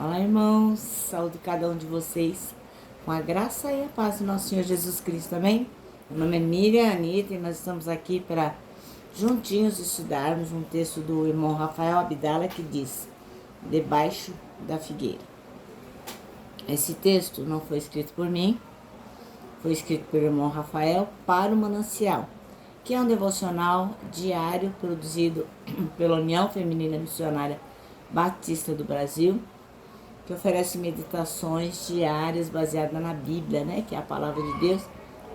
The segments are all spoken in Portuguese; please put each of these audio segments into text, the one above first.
Olá, irmãos, saúde cada um de vocês com a graça e a paz do nosso Senhor Jesus Cristo, amém? Meu nome é Miriam Anitta e nós estamos aqui para juntinhos estudarmos um texto do irmão Rafael Abdala que diz: Debaixo da figueira. Esse texto não foi escrito por mim, foi escrito pelo irmão Rafael para o Manancial, que é um devocional diário produzido pela União Feminina Missionária Batista do Brasil, que oferece meditações diárias baseadas na Bíblia, né? Que é a palavra de Deus,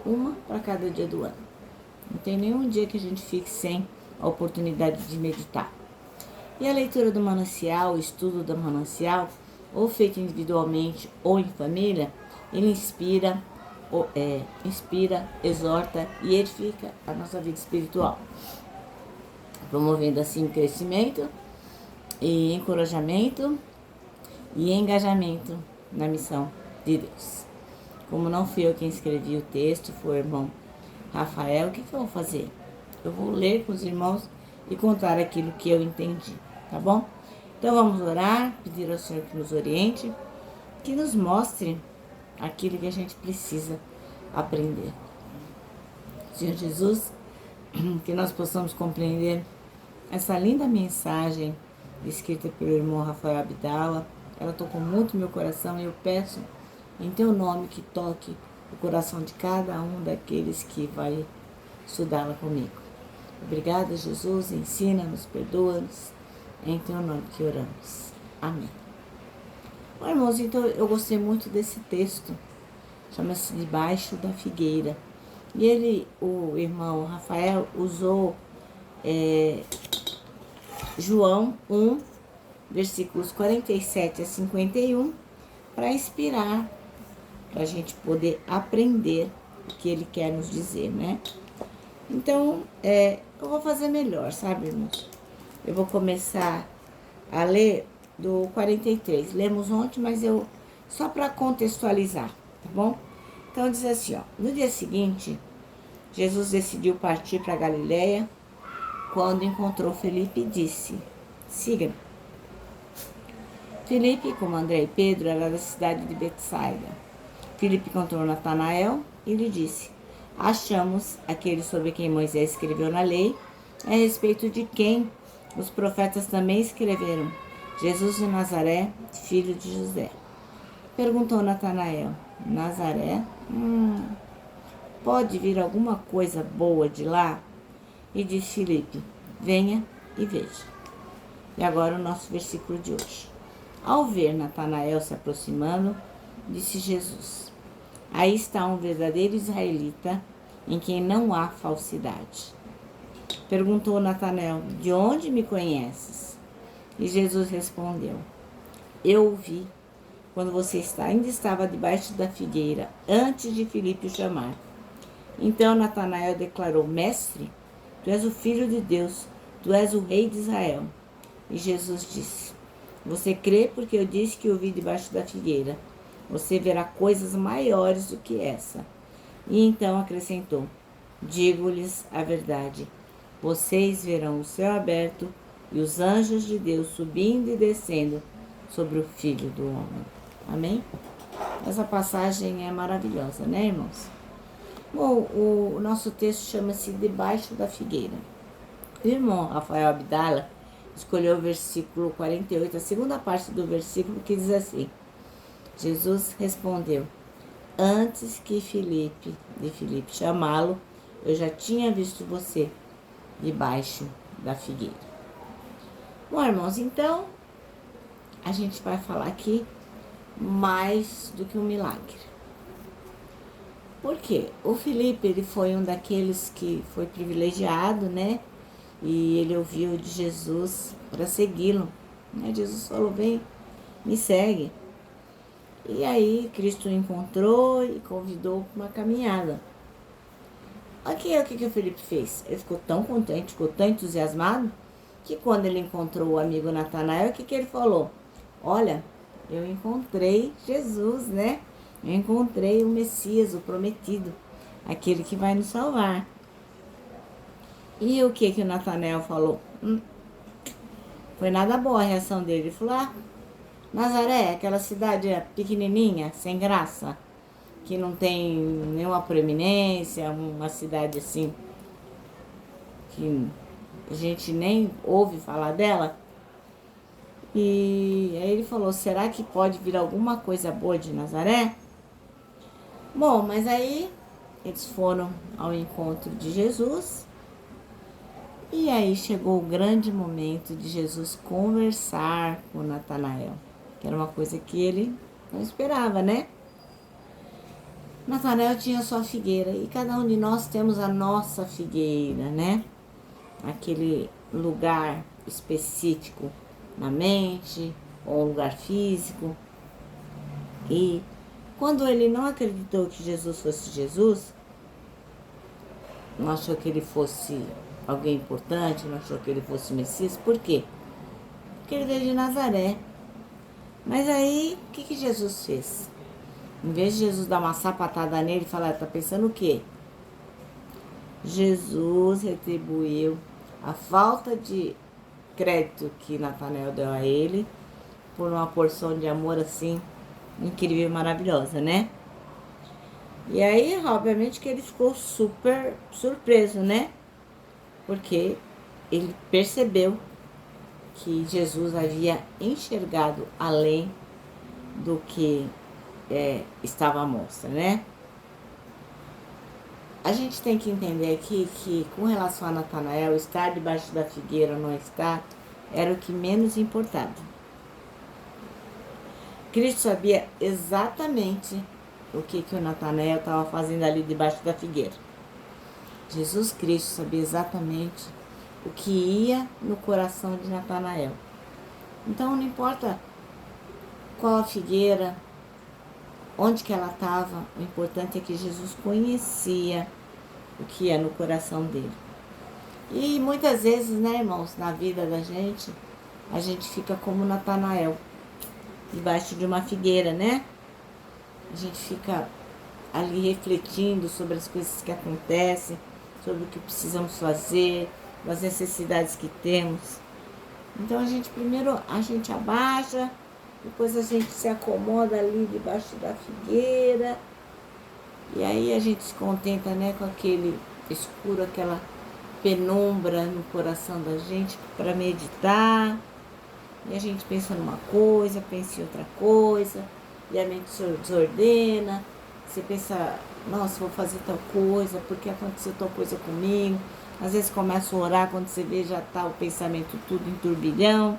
uma para cada dia do ano. Não tem nenhum dia que a gente fique sem a oportunidade de meditar. E a leitura do manancial, o estudo do manancial, ou feito individualmente ou em família, ele inspira, exorta e edifica a nossa vida espiritual, promovendo assim crescimento e encorajamento e engajamento na missão de Deus. Como não fui eu quem escrevi o texto, foi o irmão Rafael, o que eu vou fazer? Eu vou ler com os irmãos e contar aquilo que eu entendi, tá bom? Então vamos orar, pedir ao Senhor que nos oriente, que nos mostre aquilo que a gente precisa aprender. Senhor Jesus, que nós possamos compreender essa linda mensagem escrita pelo irmão Rafael Abdala. Ela tocou muito meu coração e eu peço em teu nome que toque o coração de cada um daqueles que vai estudá-la comigo. Obrigada, Jesus, ensina-nos, perdoa-nos, em teu nome que oramos. Amém. Bom, irmãos, então eu gostei muito desse texto, chama-se Debaixo da Figueira. E o irmão Rafael, usou João 1, versículos 47 a 51, para inspirar, para a gente poder aprender o que ele quer nos dizer, né? Então, eu vou fazer melhor, sabe, irmãos? Eu vou começar a ler do 43. Lemos ontem, mas só para contextualizar, tá bom? Então, diz assim, ó. No dia seguinte, Jesus decidiu partir para Galiléia. Quando encontrou Felipe, disse: siga-me. Felipe, como André e Pedro, era da cidade de Betsaida. Felipe encontrou Natanael e lhe disse: achamos aquele sobre quem Moisés escreveu na lei, a respeito de quem os profetas também escreveram, Jesus de Nazaré, filho de José. Perguntou Natanael: Nazaré? Pode vir alguma coisa boa de lá? E disse Felipe: venha e veja. E agora o nosso versículo de hoje. Ao ver Natanael se aproximando, disse Jesus: aí está um verdadeiro israelita, em quem não há falsidade. Perguntou Natanael: de onde me conheces? E Jesus respondeu: eu o vi quando você ainda estava debaixo da figueira, antes de Filipe o chamar. Então Natanael declarou: mestre, tu és o Filho de Deus, tu és o Rei de Israel. E Jesus disse: você crê porque eu disse que o vi debaixo da figueira. Você verá coisas maiores do que essa. E então acrescentou: digo-lhes a verdade, vocês verão o céu aberto e os anjos de Deus subindo e descendo sobre o Filho do Homem. Amém? Essa passagem é maravilhosa, né, irmãos? Bom, o nosso texto chama-se Debaixo da Figueira. O irmão Rafael Abdala escolheu o versículo 48, a segunda parte do versículo, que diz assim: Jesus respondeu: antes de Filipe chamá-lo, eu já tinha visto você debaixo da figueira. Bom, irmãos, então a gente vai falar aqui mais do que um milagre. Por quê? O Filipe, ele foi um daqueles que foi privilegiado, né? E ele ouviu de Jesus para segui-lo, né? Jesus falou: vem, me segue. E aí Cristo o encontrou e convidou para uma caminhada. Aqui é o que o Felipe fez. Ele ficou tão contente, ficou tão entusiasmado, que quando ele encontrou o amigo Natanael, o que ele falou? Olha, eu encontrei Jesus, né? Eu encontrei o Messias, o prometido, aquele que vai nos salvar. E o que o Natanael falou? Foi nada boa a reação dele. Ele falou: Nazaré, aquela cidade pequenininha, sem graça, que não tem nenhuma proeminência, uma cidade assim que a gente nem ouve falar dela. E aí ele falou, será que pode vir alguma coisa boa de Nazaré? Bom, mas aí eles foram ao encontro de Jesus. E aí chegou o grande momento de Jesus conversar com Natanael, que era uma coisa que ele não esperava, né? Natanael tinha sua figueira e cada um de nós temos a nossa figueira, né? Aquele lugar específico na mente ou um lugar físico. E quando ele não acreditou que Jesus fosse Jesus, não achou que ele fosse alguém importante, não achou que ele fosse Messias. Por quê? Porque ele veio de Nazaré. Mas aí, o que Jesus fez? Em vez de Jesus dar uma sapatada nele e falar, tá pensando o quê? Jesus retribuiu a falta de crédito que Natanael deu a ele por uma porção de amor assim, incrível e maravilhosa, né? E aí, obviamente que ele ficou super surpreso, né? Porque ele percebeu que Jesus havia enxergado além do que estava à mostra, né? A gente tem que entender aqui que com relação a Natanael, estar debaixo da figueira ou não estar, era o que menos importava. Cristo sabia exatamente o que o Natanael estava fazendo ali debaixo da figueira. Jesus Cristo sabia exatamente o que ia no coração de Natanael. Então não importa qual a figueira, onde que ela estava, o importante é que Jesus conhecia o que ia no coração dele. E muitas vezes, né, irmãos, na vida da gente, a gente fica como Natanael, debaixo de uma figueira, né? A gente fica ali refletindo sobre as coisas que acontecem, sobre o que precisamos fazer, as necessidades que temos. Então a gente primeiro abaixa, depois a gente se acomoda ali debaixo da figueira. E aí a gente se contenta, né, com aquele escuro, aquela penumbra no coração da gente para meditar. E a gente pensa numa coisa, pensa em outra coisa, e a mente se desordena. Você pensa, nossa, vou fazer tal coisa, porque aconteceu tal coisa comigo. Às vezes começa a orar, quando você vê já está o pensamento tudo em turbilhão.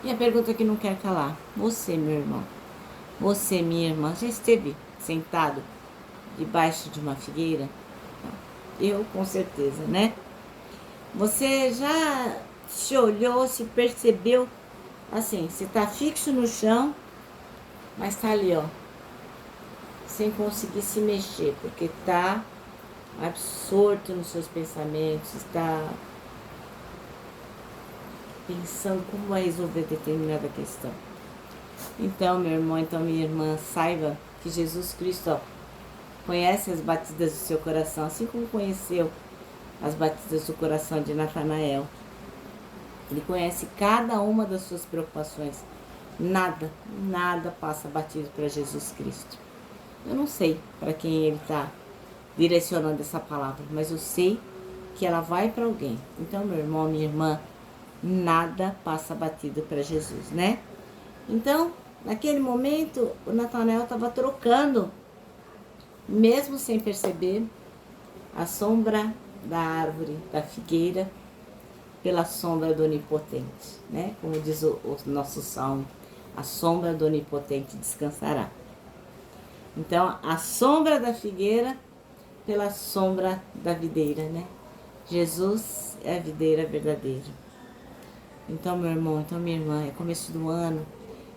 E a pergunta que não quer calar, você, meu irmão, você, minha irmã, já esteve sentado debaixo de uma figueira? Eu, com certeza, né? Você já se olhou, se percebeu, assim, você tá fixo no chão, mas tá ali, ó, sem conseguir se mexer, porque tá absorto nos seus pensamentos, está pensando como vai resolver determinada questão. Então, meu irmão, então minha irmã, saiba que Jesus Cristo, ó, conhece as batidas do seu coração, assim como conheceu as batidas do coração de Natanael. Ele conhece cada uma das suas preocupações. Nada passa batido para Jesus Cristo. Eu não sei para quem ele está direcionando essa palavra, mas eu sei que ela vai para alguém. Então, meu irmão, minha irmã, nada passa batido para Jesus, né? Então, naquele momento, o Natanael estava trocando, mesmo sem perceber, a sombra da árvore, da figueira, pela sombra do Onipotente, né? Como diz o nosso salmo, a sombra do Onipotente descansará. Então, a sombra da figueira pela sombra da videira, né? Jesus é a videira verdadeira. Então, meu irmão, então minha irmã, é começo do ano,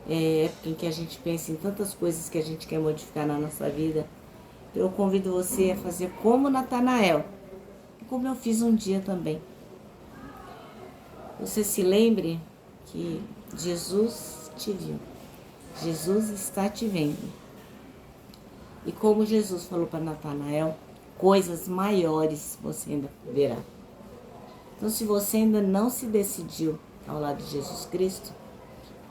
é época em que a gente pensa em tantas coisas que a gente quer modificar na nossa vida. Eu convido você a fazer como Natanael, como eu fiz um dia também. Você se lembre que Jesus te viu. Jesus está te vendo. E como Jesus falou para Natanael, coisas maiores você ainda verá. Então, se você ainda não se decidiu ao lado de Jesus Cristo,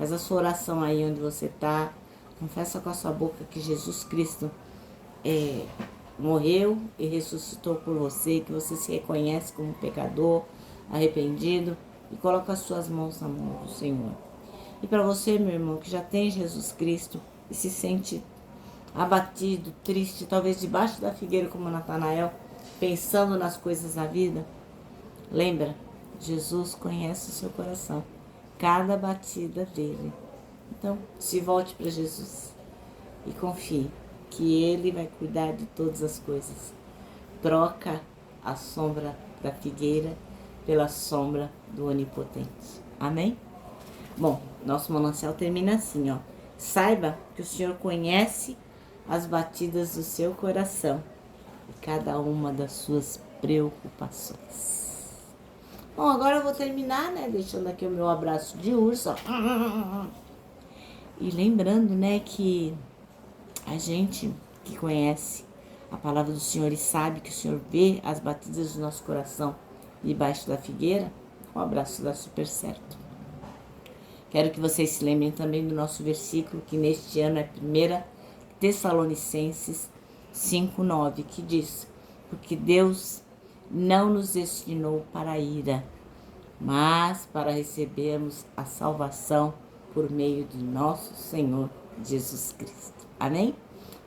Faz a sua oração aí onde você está. Confessa com a sua boca que Jesus Cristo morreu e ressuscitou por você, que você se reconhece como pecador, arrependido, e coloca as suas mãos na mão do Senhor. E para você, meu irmão, que já tem Jesus Cristo e se sente abatido, triste, talvez debaixo da figueira como Natanael, pensando nas coisas da vida, lembra, Jesus conhece o seu coração, cada batida dele. Então, se volte para Jesus e confie que Ele vai cuidar de todas as coisas. Troca a sombra da figueira pela sombra do Onipotente. Amém? Bom, nosso manancial termina assim, ó. Saiba que o Senhor conhece as batidas do seu coração e cada uma das suas preocupações. Bom, agora eu vou terminar, né? Deixando aqui o meu abraço de urso, ó. E lembrando, né, que a gente que conhece a palavra do Senhor e sabe que o Senhor vê as batidas do nosso coração debaixo da figueira, o abraço dá super certo. Quero que vocês se lembrem também do nosso versículo, que neste ano é 1 Tessalonicenses 5:9, que diz: porque Deus não nos destinou para a ira, mas para recebermos a salvação por meio de nosso Senhor Jesus Cristo. Amém?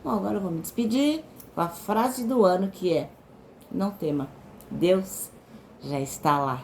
Bom, agora eu vou me despedir com a frase do ano, que é: não tema, Deus já está lá.